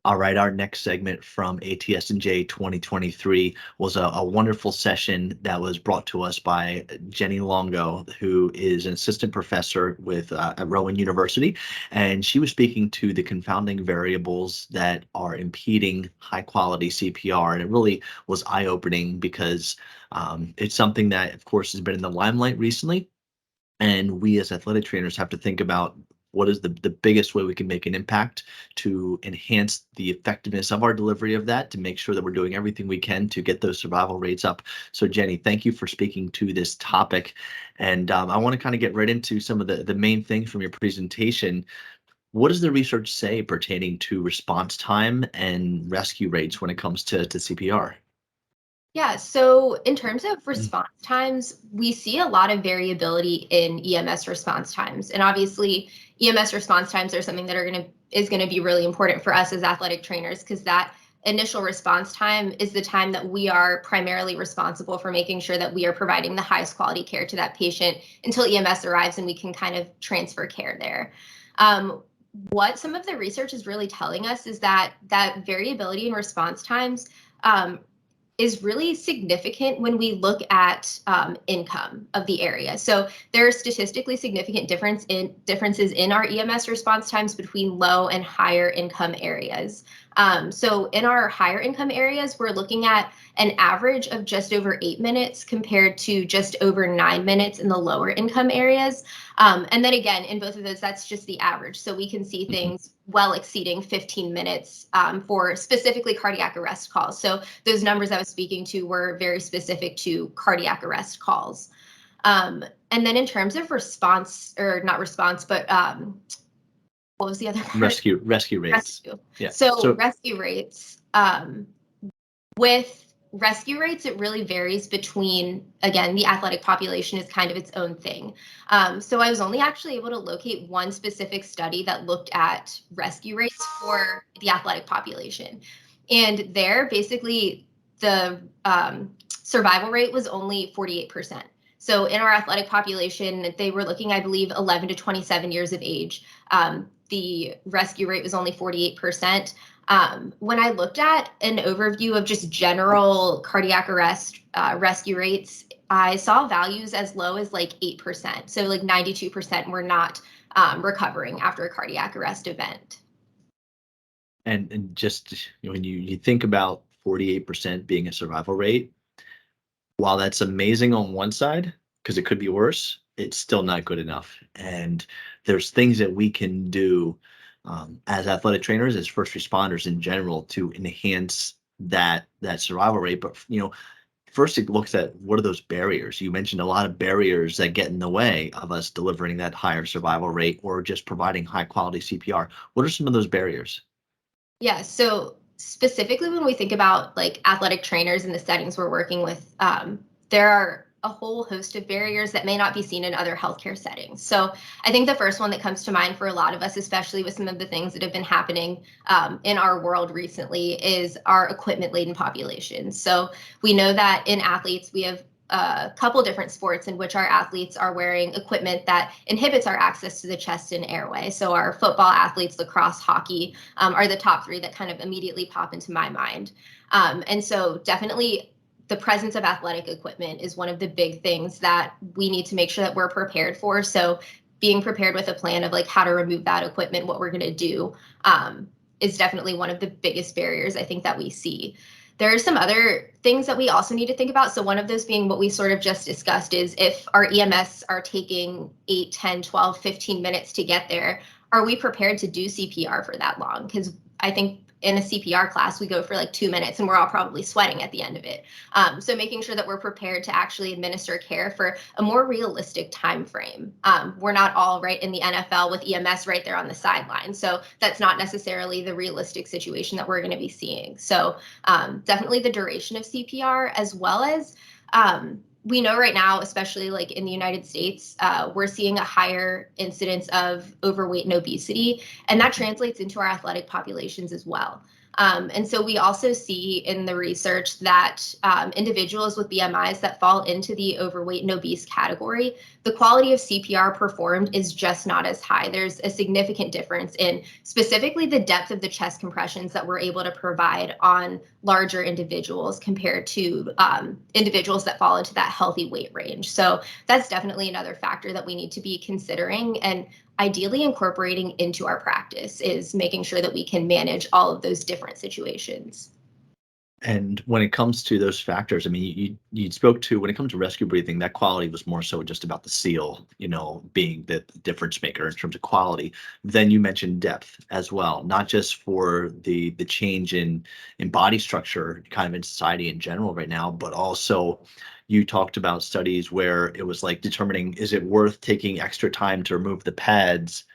All right, our next segment from ATS&J 2023 was a wonderful session that was brought to us by Jenny Longo, who is an assistant professor at Rowan University, and she was speaking to the confounding variables that are impeding high-quality CPR, and it really was eye-opening because it's something that, of course, has been in the limelight recently, and we as athletic trainers have to think about what is the biggest way we can make an impact to enhance the effectiveness of our delivery of that, to make sure that we're doing everything we can to get those survival rates up. So Jenny, thank you for speaking to this topic. And I want to kind of get right into some of the main things from your presentation. What does the research say pertaining to response time and rescue rates when it comes to CPR? Yeah, so in terms of response times, we see a lot of variability in EMS response times. And obviously, EMS response times are something that is going to be really important for us as athletic trainers, because that initial response time is the time that we are primarily responsible for making sure that we are providing the highest quality care to that patient until EMS arrives and we can kind of transfer care there. What some of the research is really telling us is that variability in response times is really significant when we look at income of the area. So there are statistically significant differences in our EMS response times between low and higher income areas. So in our higher income areas, we're looking at an average of just over 8 minutes compared to just over 9 minutes in the lower income areas. And then again, in both of those, that's just the average. So we can see things well exceeding 15 minutes for specifically cardiac arrest calls. So those numbers I was speaking to were very specific to cardiac arrest calls. And then in terms of response, or not response, but what was the other part? Rescue rates. Rescue. Yeah. So rescue rates, with rescue rates, it really varies between, again, the athletic population is kind of its own thing. So I was only actually able to locate one specific study that looked at rescue rates for the athletic population. And there, basically, the survival rate was only 48%. So in our athletic population, they were looking, I believe, 11 to 27 years of age. The rescue rate was only 48%. When I looked at an overview of just general cardiac arrest rescue rates, I saw values as low as like 8%. So like 92% were not recovering after a cardiac arrest event. And just when you think about 48% being a survival rate, while that's amazing on one side, because it could be worse, it's still not good enough. And there's things that we can do as athletic trainers, as first responders in general, to enhance that survival rate. But first it looks at what are those barriers. You mentioned a lot of barriers that get in the way of us delivering that higher survival rate or just providing high quality CPR. What are some of those barriers? Yeah, so specifically when we think about like athletic trainers in the settings we're working with, there are a whole host of barriers that may not be seen in other healthcare settings. So I think the first one that comes to mind for a lot of us, especially with some of the things that have been happening in our world recently, is our equipment-laden population. So we know that in athletes, we have a couple different sports in which our athletes are wearing equipment that inhibits our access to the chest and airway. So our football athletes, lacrosse, hockey are the top three that kind of immediately pop into my mind. And so definitely the presence of athletic equipment is one of the big things that we need to make sure that we're prepared for. So being prepared with a plan of like how to remove that equipment, what we're going to do, is definitely one of the biggest barriers I think that we see. There are some other things that we also need to think about. So one of those being what we sort of just discussed is if our EMS are taking 8, 10, 12, 15 minutes to get there, are we prepared to do CPR for that long? Because I think in a CPR class, we go for like 2 minutes and we're all probably sweating at the end of it. So making sure that we're prepared to actually administer care for a more realistic time frame. We're not all right in the NFL with EMS right there on the sideline. So that's not necessarily the realistic situation that we're going to be seeing. So definitely the duration of CPR, as well as we know right now, especially like in the United States, we're seeing a higher incidence of overweight and obesity, and that translates into our athletic populations as well. And so we also see in the research that individuals with BMIs that fall into the overweight and obese category, the quality of CPR performed is just not as high. There's a significant difference in specifically the depth of the chest compressions that we're able to provide on larger individuals compared to individuals that fall into that healthy weight range. So that's definitely another factor that we need to be considering and ideally incorporating into our practice, is making sure that we can manage all of those different situations. And when it comes to those factors, I mean, you spoke to, when it comes to rescue breathing, that quality was more so just about the seal, being the difference maker in terms of quality. Then you mentioned depth as well, not just for the change in body structure kind of in society in general right now, but also you talked about studies where it was like determining, is it worth taking extra time to remove the pads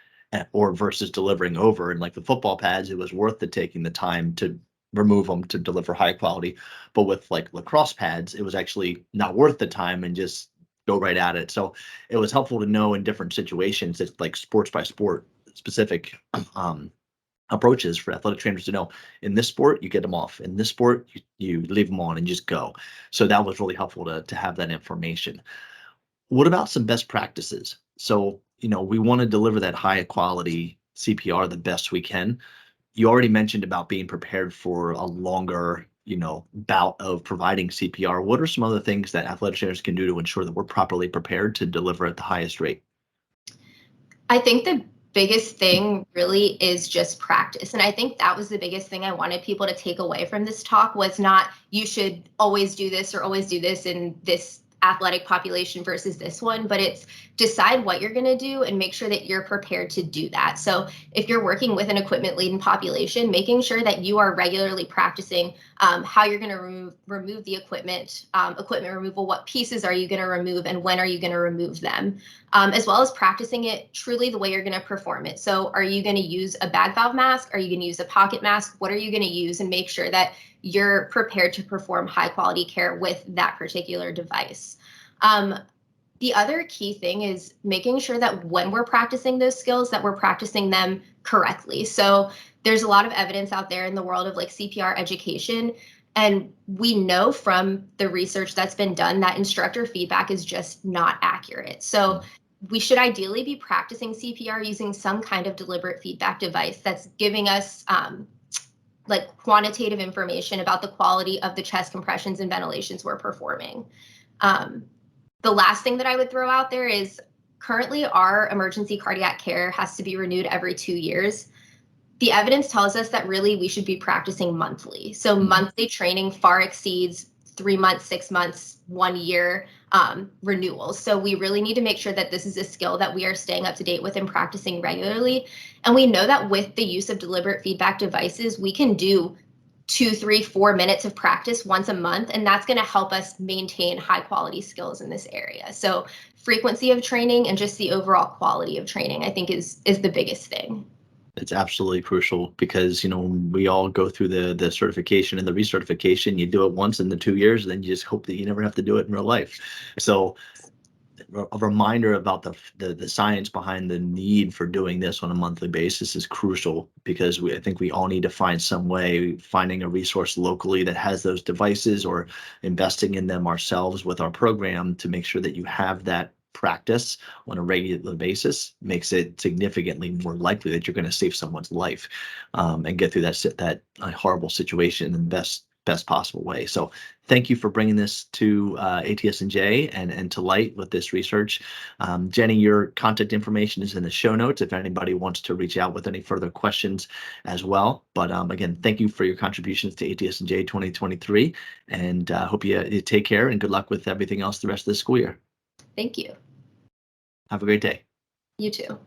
or versus delivering over? And like the football pads, it was worth taking the time to remove them to deliver high quality. But with like lacrosse pads, it was actually not worth the time and just go right at it. So it was helpful to know in different situations, it's like sports by sport specific approaches for athletic trainers to know, in this sport, you get them off. In this sport, you leave them on and just go. So that was really helpful to have that information. What about some best practices? So, we want to deliver that high quality CPR the best we can. You already mentioned about being prepared for a longer, bout of providing CPR. What are some other things that athletic trainers can do to ensure that we're properly prepared to deliver at the highest rate? I think the biggest thing really is just practice. And I think that was the biggest thing I wanted people to take away from this talk, was not you should always do this or always do this in this athletic population versus this one, but it's decide what you're going to do and make sure that you're prepared to do that. So if you're working with an equipment laden population, making sure that you are regularly practicing how you're going to remove the equipment removal, what pieces are you going to remove and when are you going to remove them, as well as practicing it truly the way you're going to perform it. So are you going to use a bag valve mask? Are you going to use a pocket mask? What are you going to use? And make sure that you're prepared to perform high quality care with that particular device. The other key thing is making sure that when we're practicing those skills, that we're practicing them correctly. So there's a lot of evidence out there in the world of like CPR education. And we know from the research that's been done that instructor feedback is just not accurate. So we should ideally be practicing CPR using some kind of deliberate feedback device that's giving us like quantitative information about the quality of the chest compressions and ventilations we're performing. The last thing that I would throw out there is currently our emergency cardiac care has to be renewed every 2 years. The evidence tells us that really we should be practicing monthly. So monthly training far exceeds 3 months, 6 months, 1 year renewals. So we really need to make sure that this is a skill that we are staying up to date with and practicing regularly. And we know that with the use of deliberate feedback devices, we can do 2, 3, 4 minutes of practice once a month, and that's going to help us maintain high quality skills in this area. So frequency of training and just the overall quality of training, I think is the biggest thing. It's absolutely crucial because, we all go through the certification and the recertification. You do it once in the 2 years, and then you just hope that you never have to do it in real life. So a reminder about the science behind the need for doing this on a monthly basis is crucial, because I think we all need to find some way, finding a resource locally that has those devices or investing in them ourselves with our program to make sure that you have that practice on a regular basis makes it significantly more likely that you're going to save someone's life and get through that horrible situation in the best possible way. So thank you for bringing this to ATS&J and to light with this research. Jenny, your contact information is in the show notes if anybody wants to reach out with any further questions as well. But again, thank you for your contributions to ATS&J 2023, and hope you take care and good luck with everything else the rest of the school year. Thank you. Have a great day. You too.